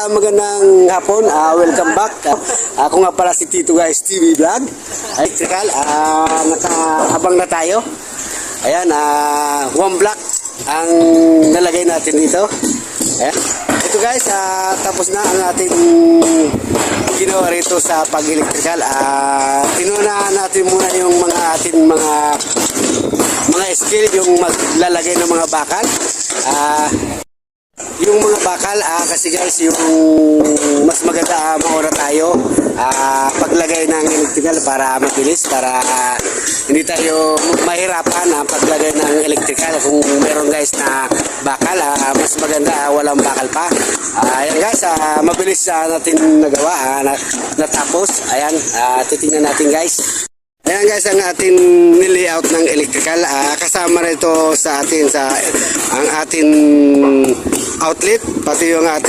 magandang hapon. Welcome back. Ako nga pala si Tito Guys TV Vlog. Electrical, nakahabang na tayo. Ayan, one block ang nalagay natin dito. Ayan. Ito guys, tapos na ang ating ginawa rito sa pag-electrical. Tinunahan natin muna yung mga skill, yung maglalagay ng mga bakal. Yung mga bakal, kasi guys, yung mas maganda mauna tayo paglagay ng electrical para mabilis, para hindi tayo mahirapan paglagay ng electrical. Kung meron guys na bakal, mas maganda walang bakal pa. Ayan guys, mabilis natin nagawa, natapos. Ayan, titingnan natin guys. Ayan guys, ang ating nilayout ng electrical. Kasama rito sa ating ang ating outlet, pati yung ating